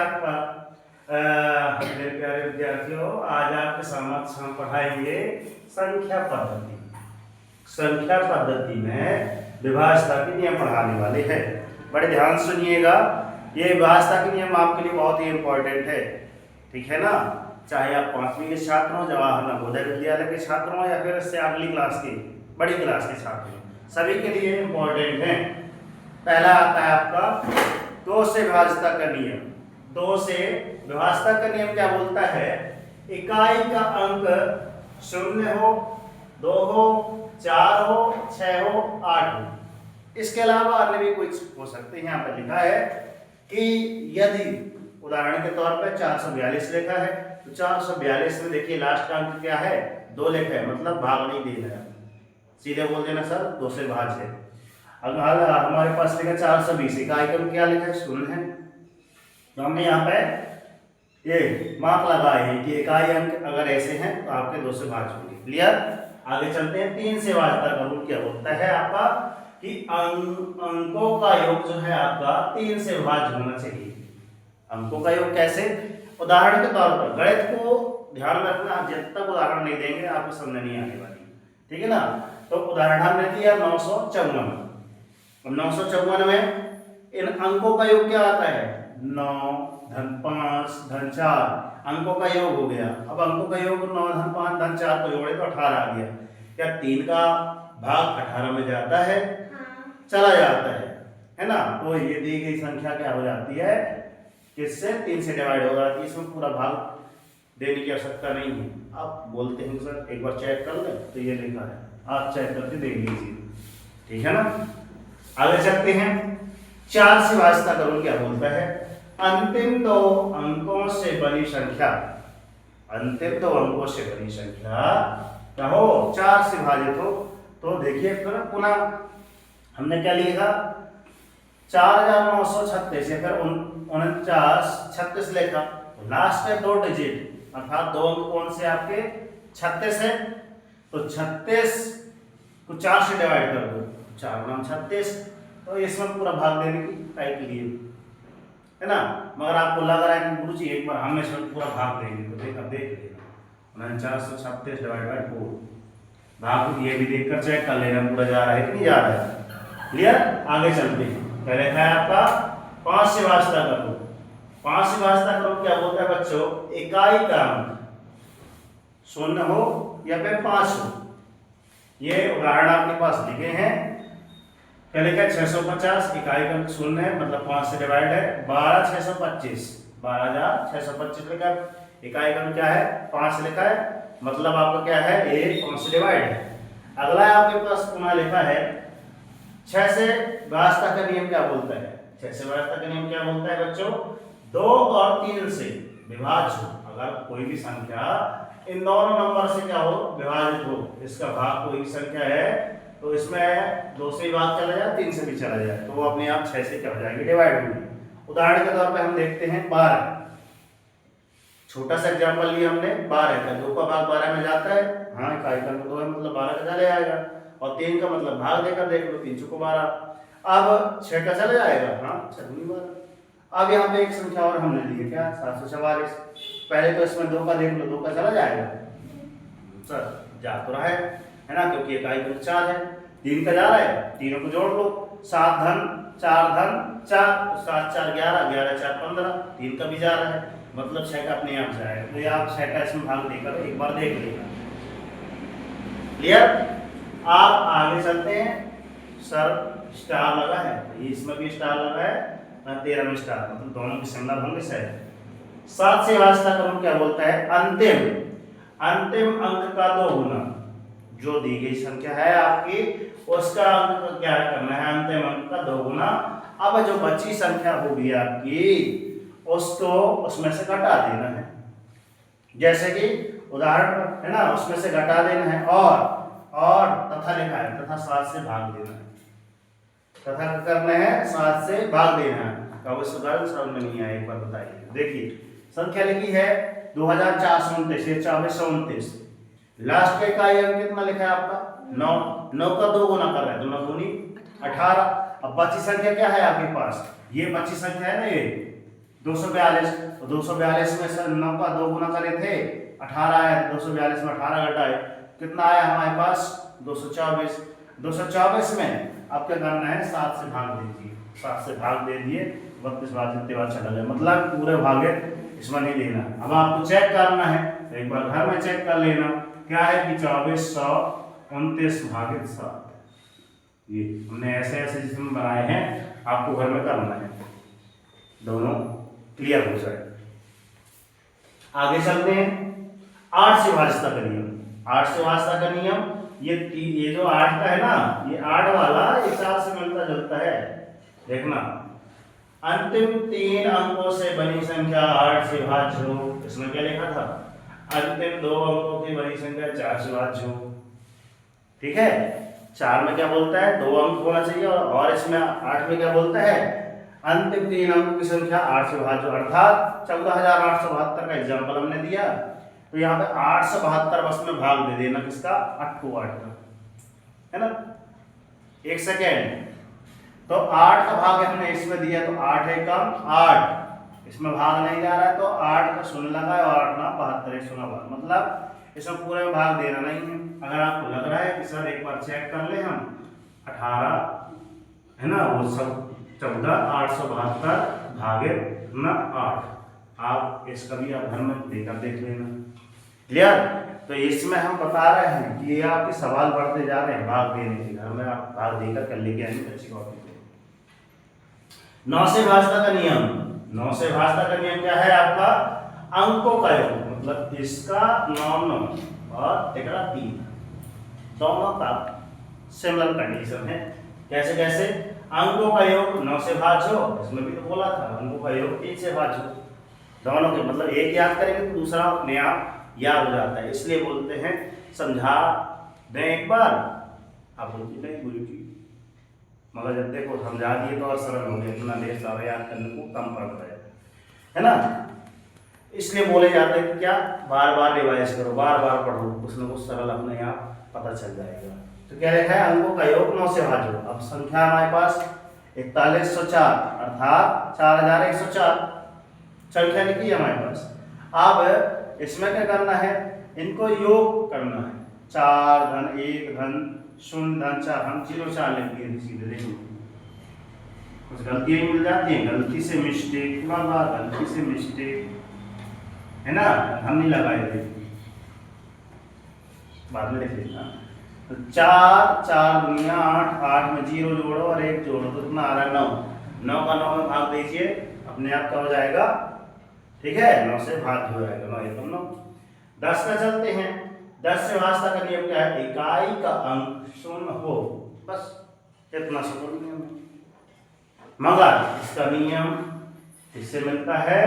आपका मेरे प्यारे विद्यार्थियों, आज आपके समक्ष हम पढ़ाएंगे संख्या पद्धति। संख्या पद्धति में विभाज्यता के नियम पढ़ाने वाले हैं। बड़े ध्यान सुनिएगा, ये विभाज्यता के नियम आपके लिए बहुत ही इंपॉर्टेंट है, ठीक है ना। चाहे आप 5वीं के छात्र हो, जवाहर नवोदय विद्यालय के छात्र हो, या फिर इससे अगली क्लास के बड़ी क्लास के छात्र हो, सभी के लिए इंपॉर्टेंट है। पहला आता है आपका 2 से विभाज्यता का नियम। 2 से विभाज्यता का नियम क्या बोलता है? इकाई का अंक 0 हो, 2 हो, 4 हो, 6 हो, 8 हो। इसके अलावा अन्य भी कुछ हो सकते हैं। यहाँ पर लिखा है कि यदि उदाहरण के तौर पर 442 लिखा है, तो 442 में देखिए लास्ट का अंक क्या है? 2 लिखा है, मतलब भाग नहीं देना है, सीधे बोल देना सर 2 से भाज्य है। अगर हमारे पास लिखा 420, इकाई का क्या लिखा है? 0 है, तो हमने यहाँ पे ये मार्क लगाए हैं कि इकाई अंक अगर ऐसे हैं तो आपके 2 से भाज्य होंगे। क्लियर? आगे चलते हैं। 3 से विभाज्यता का रूल क्या होता है आपका कि अंकों का योग जो है आपका 3 से विभाज्य होना चाहिए। अंकों का योग कैसे? उदाहरण के तौर पर गणित को ध्यान में रखना, जब तक उदाहरण नहीं देंगे आपको समझ नहीं आने वाली, ठीक है ना। तो उदाहरण हमने दिया 954। 954 में इन अंकों का योग क्या आता है? 9 धन 5 धन 4 अंकों का योग हो गया। अब अंकों का योग 9 धन 5 धन 4 को जोड़े तो 18 आ गया। क्या 3 का भाग 18 में जाता है? चला जाता है ना। तो ये दी गई संख्या क्या हो जाती है? किससे? 3 से डिवाइड हो जाती है। इसमें पूरा भाग देने की आवश्यकता नहीं है। आप बोलते हैं सर एक बार चेक कर लें, तो ये लिखा है, आप चेक करके देख लीजिए, ठीक है ना। आगे चलते हैं। 4 से विभाज्यता का रूल क्या बोलता है? अंतिम 2 अंकों से बनी संख्या, अंतिम 2 अंकों से बनी संख्या क्या हो? 4 से विभाजित हो। तो देखिए पुनः हमने क्या लिखा? 4936 या फिर 4936 लिखा। तो लास्ट है 2 डिजिट, अर्थात 2 अंक कौन से आपके? 36 है। तो 36 को 4 से डिवाइड कर दो, 4 गुना 36। तो इसमें पूरा भाग देने की ट्राई कीजिए, है ना। मगर आपको लग रहा है कि गुरुजी एक बार हम इसमें पूरा भाग देंगे, तो देख लेना 4936 डिवाइड बाय 4 भाग, ये भी देखकर चेक कर लेना पूरा जा रहा है कि नहीं जा रहा है। क्लियर? आगे चलते हैं। पहले है आपका 5 से विभाज्यता का रूल। 5 से विभाज्यता का रूल क्या बोलता है बच्चों? इकाई का अंक 0 हो या फिर 5 हो। ये उदाहरण आपके पास लिखे हैं। पहले क्या 650, इकाई का अंक 0 है, मतलब 5 से डिवाइड है। 12625, 12625 लिखा है, इकाई का अंक क्या है? 5 लिखा है, मतलब आपका क्या है? ये 5 से डिवाइड है। अगला आपके पास पुनः लिखा है 6 से विभाज्यता का नियम क्या बोलता है? 6 से विभाज्यता का नियम क्या बोलता है बच्चों? 2 और 3 से विभाज्य हो। अगर कोई भी संख्या इन दोनों नंबर से क्या हो? विभाजित हो, इसका भाग कोई भी संख्या है, तो इसमें 2 से भाग चला जाए, 3 से भी चला जाए, तो वो अपने आप 6 से क्या हो जाएगी? डिवाइड होगी। उदाहरण के तौर पे हम देखते हैं 12। छोटा सा एग्जांपल लिया हमने, 12 का 2 का भाग 12 में जाता है। हाँ, इकाई का 2 है, मतलब 12 का चले आएगा। और 3 का मतलब भाग देकर देख लो, 3 चौको 12। अब 6 का चला जाएगा, हाँ 6 दूनी 12। अब यहाँ पे एक संख्या और हमने ली है, क्या? 744। पहले तो इसमें 2 का देख लो, 2 का चला जाएगा सर, जा तो रहा है ना, क्योंकि इकाई का 4 है। 3 का जा रहा है, तीनों को जोड़ लो, 7 धन 4 धन 4, 7 4 11, 11 4 15, 3 का भी जा रहा है, मतलब 6 का अपने आप जाएगा। तो ये आप 6 का इसमें भाग देकर एक बार देख लेना। क्लियर? आप आगे चलते हैं। सर स्टार लगा है, इसमें भी स्टार लगा है, 13 में स्टार, मतलब दोनों की संज्ञा होंगे शायद। 7 से विभाज्यता का रूल क्या बोलता है? अंतिम अंक का 2 गुना। जो दी गई संख्या है आपकी, उसका अंक क्या करना है? अंतिम अंक का 2 गुना। अब जो बची संख्या होगी आपकी, उसको उसमें से घटा देना है। जैसे कि उदाहरण है ना, उसमें से घटा देना है, और तथा लिखा है, तथा 7 से भाग देना है। तथा करना है 7 से भाग देना है। कब इस उदाहरण समझ में नहीं आया, एक बार बताइए। देखिए संख्या लिखी है 2429, ये 2429। लास्ट का इकाई अंक कितना लिखा है आपका? 9। 9 का 2 गुना कर रहे हैं, तो 9 दूनी 18। अब बची संख्या क्या है आपके पास? ये बची संख्या है ना, 242, तो 242 में से 9 का 2 गुना करे थे 18 है, 242 में 18 घटाए कितना आया हमारे पास 224। 224 में अब क्या करना है 7 से भाग दीजिए, 7 से भाग दे दिए 32 बार जितने बार चला गया, मतलब पूरे भागे इसमें नहीं देना। अब आपको चेक करना है तो एक बार घर में चेक कर लेना क्या है कि 2429 भागित 7, ये हमने ऐसे ऐसे जिसमें बनाए हैं आपको घर में करना है, दोनों क्लियर हो जाए। आगे चलते हैं 8 से भाजता का नियम। 8 से भाजता का नियम ये जो 8 का है ना, ये 8 वाला ये 4 से मिलता जुलता है। देखना अंतिम 3 अंकों से बनी संख्या 8 से भाज्य हो, इसमें क्या लिखा था अंतिम 2 अंकों की बनी संख्या 4 से भाज्य हो। ठीक है, 4 में क्या बोलता है 2 अंक होना चाहिए और इसमें 8 में क्या बोलता है अंतिम 3 अंकों की संख्या 8 से भाज्य, अर्थात 14872 का एग्जाम्पल हमने दिया। तो यहाँ पे 872 बस में भाग दे देना किसका 8 का, है ना। एक सेकेंड, तो 8 का भाग हमने इसमें दिया तो 8 है कम 8, इसमें भाग नहीं जा रहा है तो 8 का शून्य लगा है और 8 ना 72 एक शून्य भाग, मतलब इसमें पूरे में भाग देना नहीं है। अगर आपको लग रहा है कि सर एक बार चेक कर ले हम 18 है ना वो सब 14,872 भागे ना 8, आप इसका भी आप घर में देकर देख लेना। क्लियर, तो इसमें हम बता रहे हैं कि ये आपके सवाल बढ़ते जा रहे हैं भाग देने के, घर में आप भाग देकर कर लेके आएंगे अच्छी कॉपी पे। 9 से भाजता का नियम। 9 से भाजता का नियम क्या है आपका अंकों का योग, मतलब इसका 9 और एक 3 दोनों का सिमिलर कंडीशन है। कैसे कैसे अंकों का योग 9 से भाज्य हो, इसमें भी तो बोला था अंकों का योग 3 से भाज्य हो, दोनों के मतलब एक याद करेंगे तो दूसरा अपने आप याद हो जाता है, इसलिए बोलते हैं समझा दें एक बार। आप बोलती नहीं गुरु जी, मगर जब देखो समझा दिए तो और सरल हो गया, इतना देर सारा याद करने को कम पड़ रहा है ना। इसलिए बोले जाते हैं कि क्या बार बार रिवाइज करो, बार बार पढ़ो, कुछ न कुछ सरल अपने आप पता चल जाएगा। तो क्या लिखा है अंकों का योग 9 से भाज्य। अब संख्या हमारे पास 4104 अर्थात 4104 संख्या लिखी है हमारे पास। अब इसमें क्या करना है इनको योग करना है, 4 धन 1 धन 0 धन 4, हम 04 लिख दिए सीधे। देखो कुछ गलतियां मिल जाती हैं, गलती से मिस्टेक वाला, गलती से मिस्टेक है ना, हम नहीं लगाए थे, बाद में लिख लेना। तो 4 दुनिया 8, 8 में 0 जोड़ो और 1 जोड़ो तो कितना आ रहा है 9। 9 का 9 में भाग दीजिए, अपने आप का हो जाएगा, ठीक है 9 से भाग हो जाएगा 9 एकम 9। 10 का चलते हैं। 10 से भाजता का नियम क्या है इकाई का अंक 0 हो, बस इतना सा नियम है। मगर इसका नियम इससे मिलता है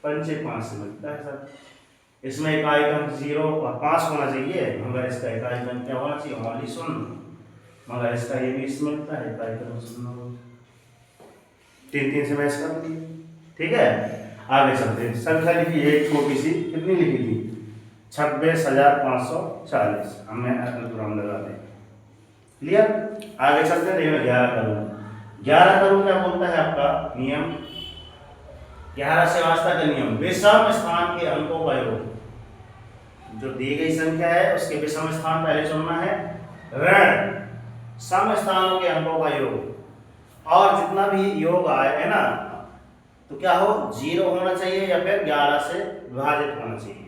5 से मिलता है सर। इसमें इकाई का अंक 0 और 5 होना चाहिए, मगर इसका इकाई का अंक क्या होना चाहिए ओनली 0, मगर इसका ये भी इसमें मिलता है इकाई का अंक 0। 3 से मैच कर दिए, ठीक है। आगे चलते हैं, संख्या लिखी एक छोटी सी, कितनी लिखी थी 26,540, हमने तुरंत लगा दें। क्लियर, आगे चलते हैं। देखिए 11 करूँ, 11 करूँ क्या बोलता है आपका नियम 11 से वास्ता का नियम, विषम स्थान के अंकों का योग। जो दी गई संख्या है उसके विषम स्थान पहले चुनना है, ऋण सम स्थानों के अंकों का योग, और जितना भी योग आए है ना तो क्या हो 0 होना चाहिए या फिर 11 से विभाजित होना चाहिए।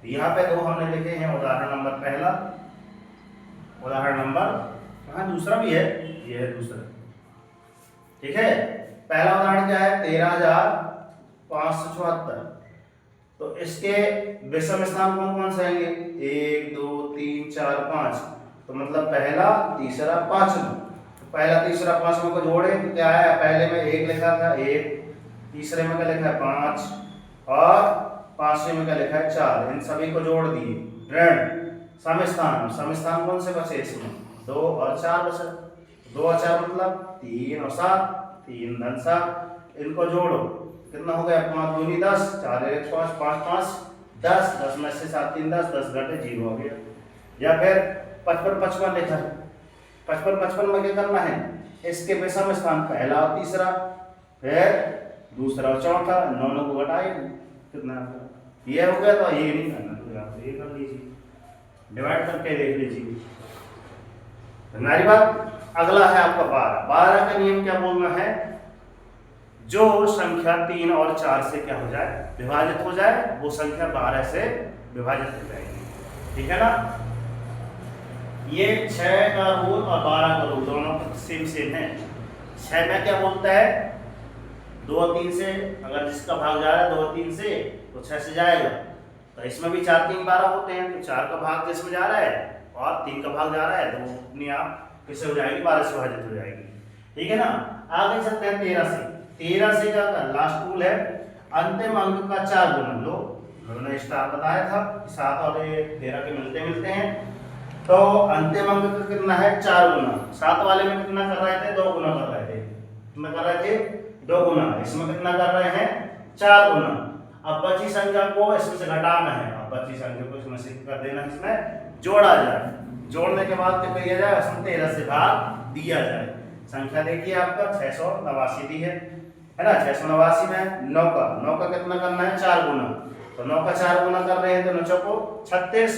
यहाँ पे 2 हमने लिखे हैं, उदाहरण नंबर पहला, उदाहरण नंबर कहाँ दूसरा भी है, ये है दूसरा, ठीक है। पहला उदाहरण क्या है 13,574, तो इसके विषम स्थान कौन कौन से आएंगे 1 2 3 4 5, तो मतलब पहला तीसरा पांचवा, पहला तीसरा पांचवा को जोड़े तो क्या है पहले में 1 लिखा था 1, तीसरे में क्या लिखा है 5 और पांचवें में क्या लिखा है 4, इन सभी को जोड़ दिए ऋण सम स्थान। सम स्थान कौन से बचे इसमें 2 और 4 बचे, 2 और 4 मतलब 3 और 7, 3 धन 7, इनको जोड़ो कितना हो गया 5 दूनी 10, 4 1 5, 5 5 10, 10 में से 7 3 10, 10 घटे 0 हो गया। या फिर 55 55 लिखा है, 55 55 में क्या करना है इसके विषम स्थान पहला और तीसरा, फिर दूसरा और चौथा, दोनों को घटाइए कितना ये हो गया। तो ये नहीं करना, तो आप ये कर लीजिए, डिवाइड करके देख लीजिए। हमारी बात। अगला है आपका 12। 12 का नियम क्या बोलना है, जो संख्या 3 और 4 से क्या हो जाए, विभाजित हो जाए, वो संख्या 12 से विभाजित हो जाएगी। ठीक है ना। ये 6 का रूल और 12 का रूल दोनों सेम है। 6 में क्या बोलता है, 2 और 3 से, अगर जिसका भाग जा रहा है 2 और 3 से तो 6 से जाएगा। तो इसमें भी 4 3 12 होते हैं, तो 4 का भाग जिसमें जा रहा है और 3 का भाग जा रहा है, तो वो अपने आप किससे हो जाएगी, 12 से विभाजित हो जाएगी। ठीक है ना। आगे चलते हैं 13 से। 13 से का लास्ट रूल है, अंतिम अंक का 4 गुना लो। मैंने स्टार बताया था कि 7 और 13 के मिलते हैं, तो अंतिम अंक का कितना है, 4 गुना। 7 वाले में कितना कर रहे थे, 2 गुना कर रहे थे, कितना कर रहे थे, 2 गुना। इसमें कितना कर रहे हैं, 4 गुना। अब बची संख्या को इसमें से घटाना है, अब बची संख्या को इसमें से कर देना, इसमें जोड़ा जाए। जोड़ने के बाद क्या किया जाए, इसमें 13 से भाग दिया जाए। संख्या देखिए आपका 689 दी है ना। 689 में 9 का कितना करना है, 4 गुना। तो 9 का 4 गुना कर रहे हैं, तो 9 को 36।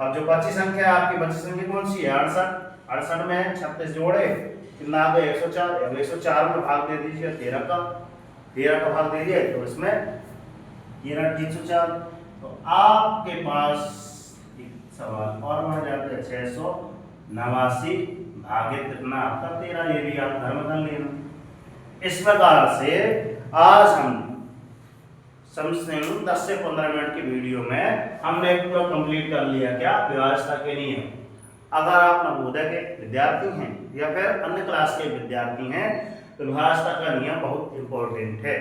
अब जो बची संख्या आपकी, बची संख्या कौन सी है, 68। 68 में 36 जोड़े कितना आ गया, 104। अब 104 में भाग दे दीजिए 13 का, 13 का भाग दीजिए, तो इसमें 13 304। तो आपके पास सवाल और बन जाता है, 689 भागित कितना आपका 13। ये भी आप घर में कर लेना। इस प्रकार से आज हम समथिंग 10 से 15 मिनट की वीडियो में हमने पूरा कंप्लीट कर लिया क्या, व्यवस्था के नियम। अगर आप नवोदय के विद्यार्थी हैं या फिर अन्य क्लास के विद्यार्थी हैं, तो व्यवस्था का नियम बहुत इंपॉर्टेंट है,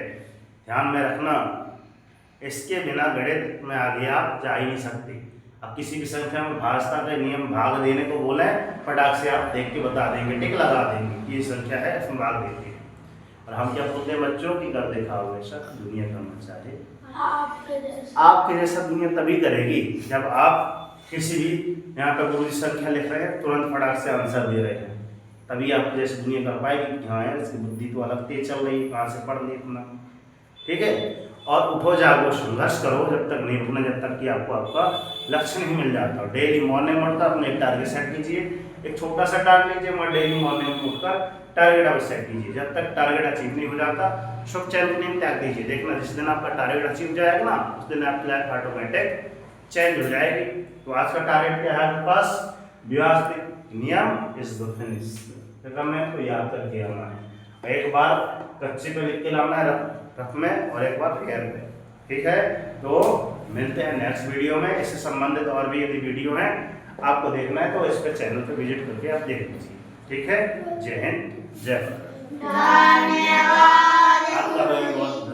ध्यान में रखना। इसके बिना गणित में आगे आप जा ही नहीं सकते। अब किसी भी संख्या में भाजता का नियम भाग देने को बोले, फटाक से आप देख के बता देंगे, टिक लगा देंगे, ये संख्या है, इसमें भाग देते हैं। और हम क्या बोलते हैं बच्चों की, कर दिखाओगे सब दुनिया करना चाहे, आपके जैसा दुनिया तभी करेगी जब आप किसी भी यहाँ पे गुरु संख्या लिख रहे हैं, तुरंत फटाक से आंसर दे रहे हैं, तभी आपकी जैसे दुनिया कर पाएगी कि हाँ यार इसकी बुद्धि तो अलग तेज चल रही है, कहाँ से पढ़ ली अपना। ठीक है। और उठो जागो संघर्ष करो, जब तक नहीं रुकना, जब तक कि आपको आपका लक्ष्य नहीं मिल जाता। डेली मॉर्निंग उठकर अपने एक टारगेट सेट कीजिए, एक छोटा सा टारगेट लीजिए, मगर डेली मॉर्निंग उठकर टारगेट आप सेट कीजिए। जब तक टारगेट अचीव नहीं हो जाता, शुभ चैन की नींद त्याग दीजिए। देखना जिस दिन आपका टारगेट अचीव हो जाएगा ना, उस दिन आपकी लाइफ ऑटोमेटिक चेंज हो जाएगी। तो आज का टारगेट क्या है आपके पास, व्यवस्थित नियम इज द फिनिश। करना तो याद करके आना है, एक बार कच्चे पे लिख के लाना है रफ में, और एक बार पेयर पे। ठीक है। तो मिलते हैं नेक्स्ट वीडियो में। इससे संबंधित और भी यदि वीडियो है आपको देखना है, तो इस पर चैनल पे विजिट करके आप देख लीजिए। ठीक है। जय हिंद, जय भारत। धन्यवाद। आपका बहुत